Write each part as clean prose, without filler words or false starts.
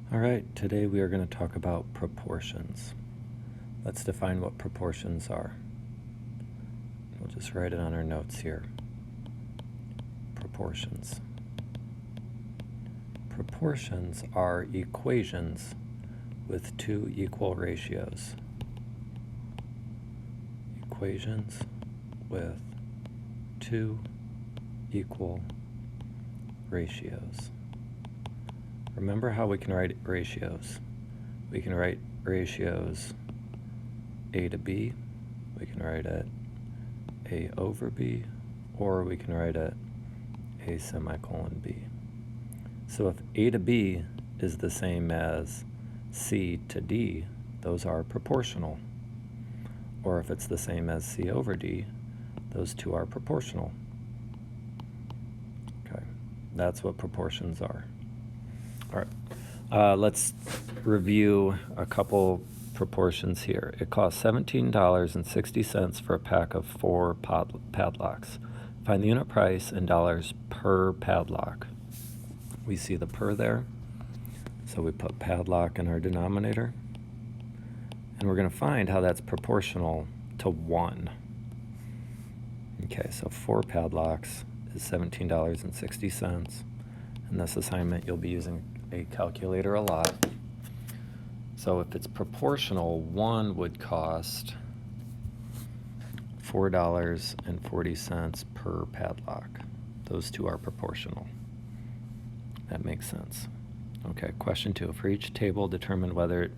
All right, today we are going to talk about proportions. Let's define what proportions are. We'll just write it on our notes here. Proportions. Proportions are equations with two equal ratios. Equations with two equal ratios. Remember how we can write ratios. We can write ratios A to B, we can write it A over B, or we can write it A semicolon B. So if A to B is the same as C to D, those are proportional. Or if it's the same as C over D, those two are proportional. Okay, that's what proportions are. All right, let's review a couple proportions here. It costs $17.60 for a pack of 4 padlocks. Find the unit price in dollars per padlock. We see the per there, so we put padlock in our denominator, and we're going to find how that's proportional to 1. Okay, so 4 padlocks is $17.60. In this assignment, you'll be using a calculator a lot. So if it's proportional, 1 would cost $4.40 per padlock. Those two are proportional. That makes sense. Okay, question 2. For each table, determine whether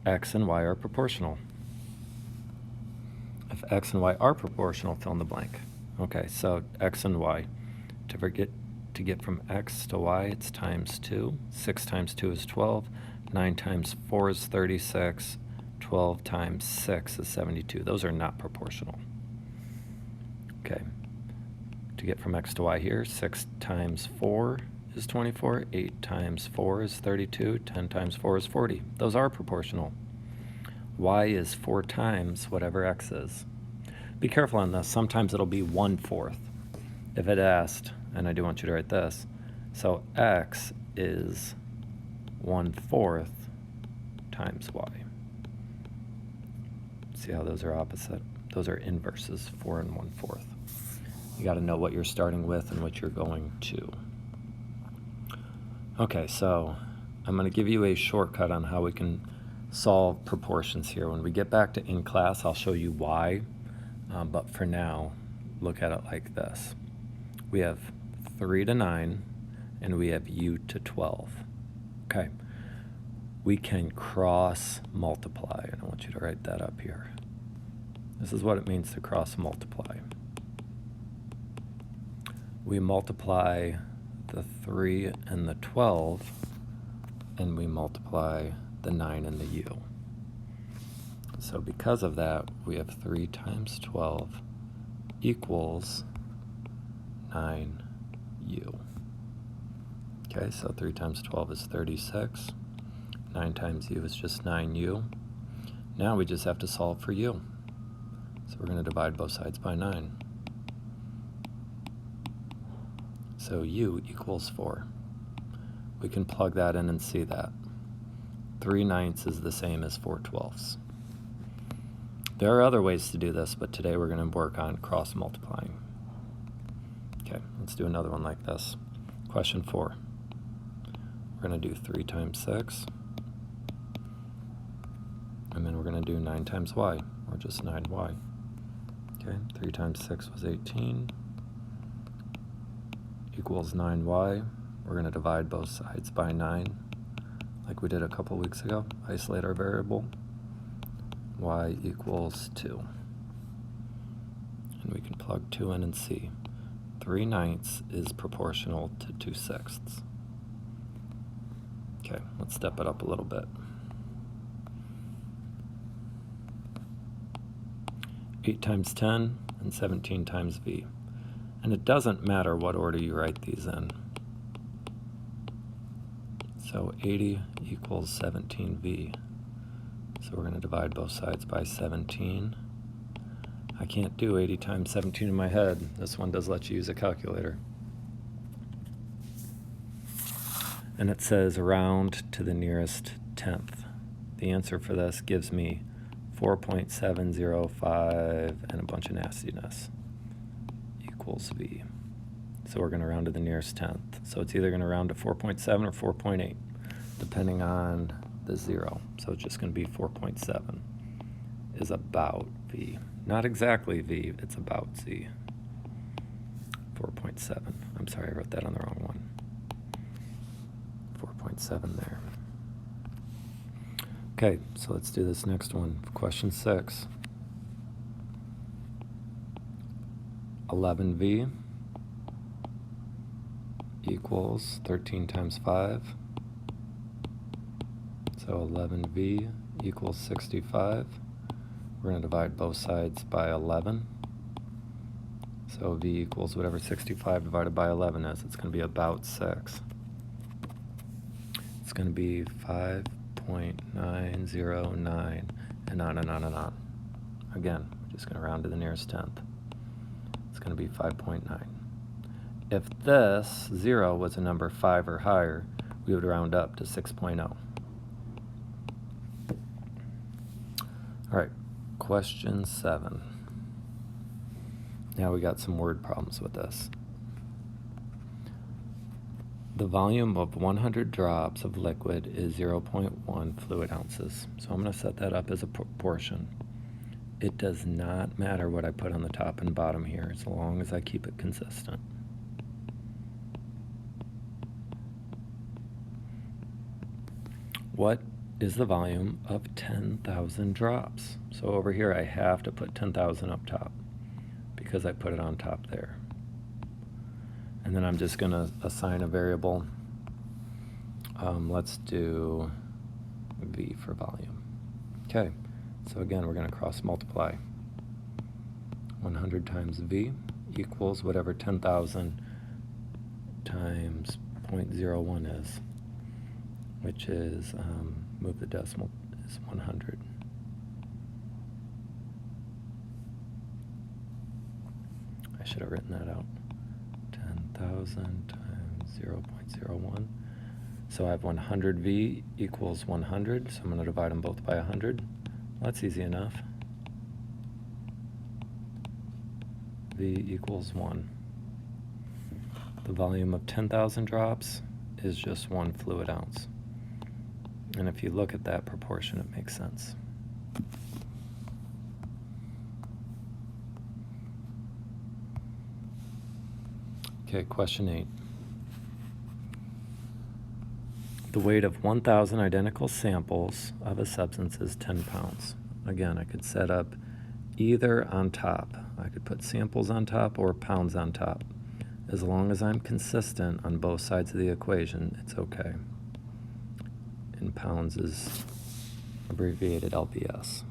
X and Y are proportional. If X and Y are proportional, fill in the blank. Okay, so X and Y. To get from X to Y, it's times 2. 6 times 2 is 12. 9 times 4 is 36. 12 times 6 is 72. Those are not proportional. Okay. To get from X to Y here, 6 times 4 is 24. 8 times 4 is 32. 10 times 4 is 40. Those are proportional. Y is 4 times whatever X is. Be careful on this. Sometimes it'll be 1/4. If it asked, and I do want you to write this, so X is 1/4 times Y. See how those are opposite? Those are inverses, 4 and 1/4. You got to know what you're starting with and what you're going to. Okay, so I'm going to give you a shortcut on how we can solve proportions here. When we get back to in class, I'll show you why, but for now, look at it like this. We have 3 to 9, and we have U to 12. Okay, we can cross multiply, and I want you to write that up here. This is what it means to cross multiply. We multiply the 3 and the 12, and we multiply the 9 and the U. So because of that, we have 3 times 12 equals 9U. Okay, so 3 times 12 is 36. 9 times U is just 9U. Now we just have to solve for U. So we're going to divide both sides by 9. So U equals 4. We can plug that in and see that. 3/9 is the same as 4/12. There are other ways to do this, but today we're going to work on cross multiplying. Okay, let's do another one like this. Question 4. We're going to do 3 times 6. And then we're going to do 9 times y, or just 9y. Okay, 3 times 6 was 18. Equals 9y. We're going to divide both sides by 9, like we did a couple weeks ago. Isolate our variable. Y equals 2. And we can plug 2 in and see. 3/9 is proportional to 2/6. Okay, let's step it up a little bit. 8 times 10 and 17 times v. And it doesn't matter what order you write these in. So 80 equals 17v. So we're going to divide both sides by 17. I can't do 80 times 17 in my head. This one does let you use a calculator. and it says round to the nearest tenth. The answer for this gives me 4.705 and a bunch of nastiness equals V. So we're going to round to the nearest tenth. So it's either going to round to 4.7 or 4.8, depending on the 0. So it's just going to be 4.7 is about V. Not exactly V, it's about Z. 4.7. I'm sorry, I wrote that on the wrong one. 4.7 there. Okay, so let's do this next one. Question 6. 11V equals 13 times 5. So 11V equals 65. We're going to divide both sides by 11. So V equals whatever 65 divided by 11 is. It's going to be about 6. It's going to be 5.909, and on and on and on. Again, we're just going to round to the nearest tenth. It's going to be 5.9. If this 0 was a number 5 or higher, we would round up to 6.0. All right, question 7. Now we got some word problems with this. The volume of 100 drops of liquid is 0.1 fluid ounces. So I'm going to set that up as a proportion. It does not matter what I put on the top and bottom here, as long as I keep it consistent. What is the volume of 10,000 drops? So over here I have to put 10,000 up top because I put it on top there. And then I'm just going to assign a variable. Let's do V for volume. Okay, so again, we're going to cross multiply. 100 times V equals whatever 10,000 times 0.01 is, which is, move the decimal, is 100. I should have written that out. 10,000 times 0.01. So I have 100V equals 100, so I'm going to divide them both by 100. Well, that's easy enough. V equals 1. The volume of 10,000 drops is just 1 fluid ounce. And if you look at that proportion, it makes sense. Okay, question 8. The weight of 1,000 identical samples of a substance is 10 pounds. Again, I could set up either on top. I could put samples on top or pounds on top. As long as I'm consistent on both sides of the equation, it's okay. And pounds is abbreviated LBS.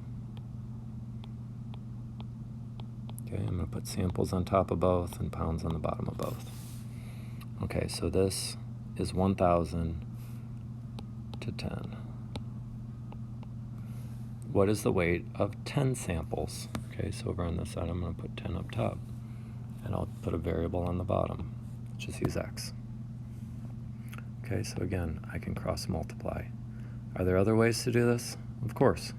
Okay, I'm going to put samples on top of both and pounds on the bottom of both. Okay, so this is 1,000 to 10. What is the weight of 10 samples? Okay, so over on this side, I'm going to put 10 up top. And I'll put a variable on the bottom. Just use X. Okay, so again, I can cross multiply. Are there other ways to do this? Of course.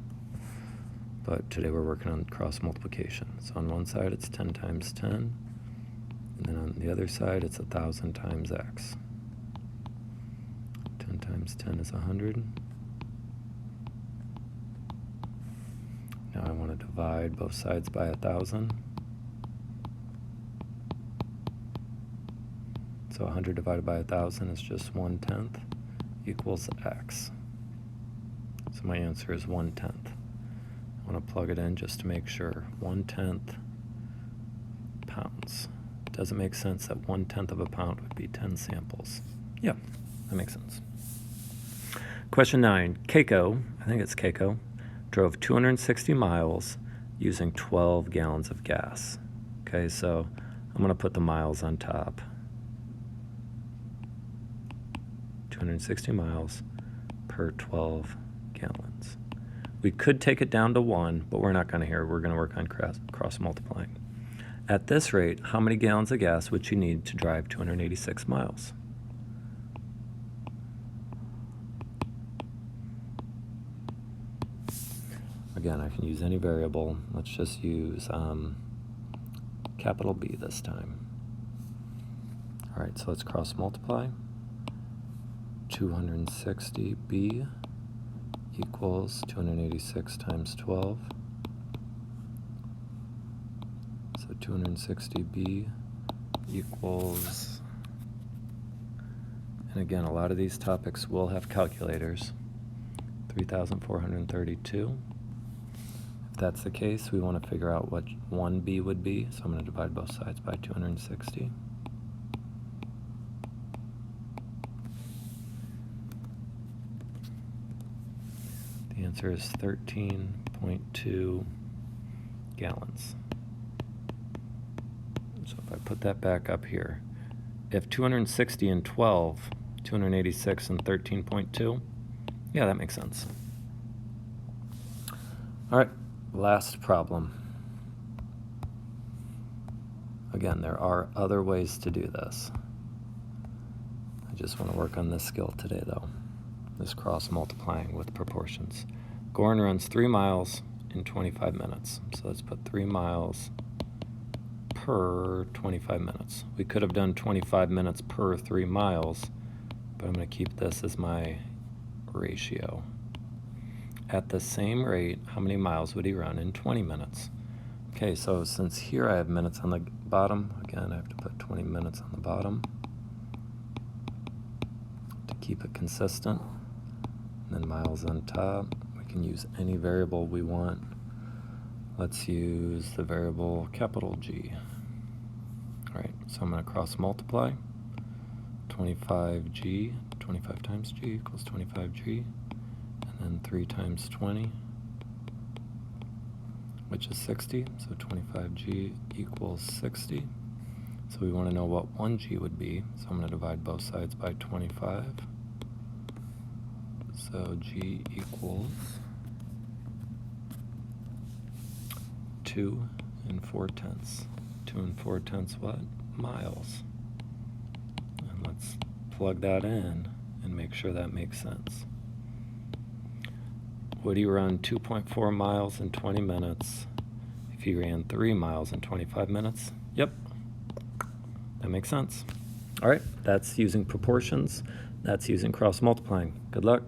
But today we're working on cross multiplication. So on one side it's 10 times 10, and then on the other side it's 1,000 times X. 10 times 10 is 100. Now I want to divide both sides by 1,000. So 100 divided by 1,000 is just 1/10 equals X. So my answer is 1/10. I want to plug it in just to make sure. 1/10 pounds. Does it make sense that 1/10 of a pound would be 10 samples? Yeah, that makes sense. Question 9. Keiko, I think it's Keiko, drove 260 miles using 12 gallons of gas. Okay, so I'm going to put the miles on top. 260 miles per 12 gallons. We could take it down to 1, but we're not going to here. We're going to work on cross multiplying. At this rate, how many gallons of gas would you need to drive 286 miles? Again, I can use any variable. Let's just use capital B this time. All right, so let's cross multiply. 260b equals 286 times 12. So 260b equals, and again, a lot of these topics will have calculators, 3,432. If that's the case, we want to figure out what 1b would be, so I'm going to divide both sides by 260. The answer is 13.2 gallons. So if I put that back up here, if 260 and 12, 286 and 13.2, yeah, that makes sense. All right, last problem. Again, there are other ways to do this. I just want to work on this skill today, though. This cross multiplying with proportions. Goran runs 3 miles in 25 minutes. So let's put 3 miles per 25 minutes. We could have done 25 minutes per 3 miles, but I'm going to keep this as my ratio. At the same rate, how many miles would he run in 20 minutes? Okay, so since here I have minutes on the bottom, again, I have to put 20 minutes on the bottom to keep it consistent. And then miles on top. We can use any variable we want. Let's use the variable capital G. All right, so I'm going to cross multiply. 25G, 25 times G equals 25G. And then 3 times 20, which is 60. So 25G equals 60. So we want to know what 1G would be. So I'm going to divide both sides by 25. So G equals 2 4/10. 2 4/10 what? Miles. And let's plug that in and make sure that makes sense. Would he run 2.4 miles in 20 minutes if he ran 3 miles in 25 minutes? Yep, that makes sense. All right, that's using proportions. That's using cross multiplying. Good luck.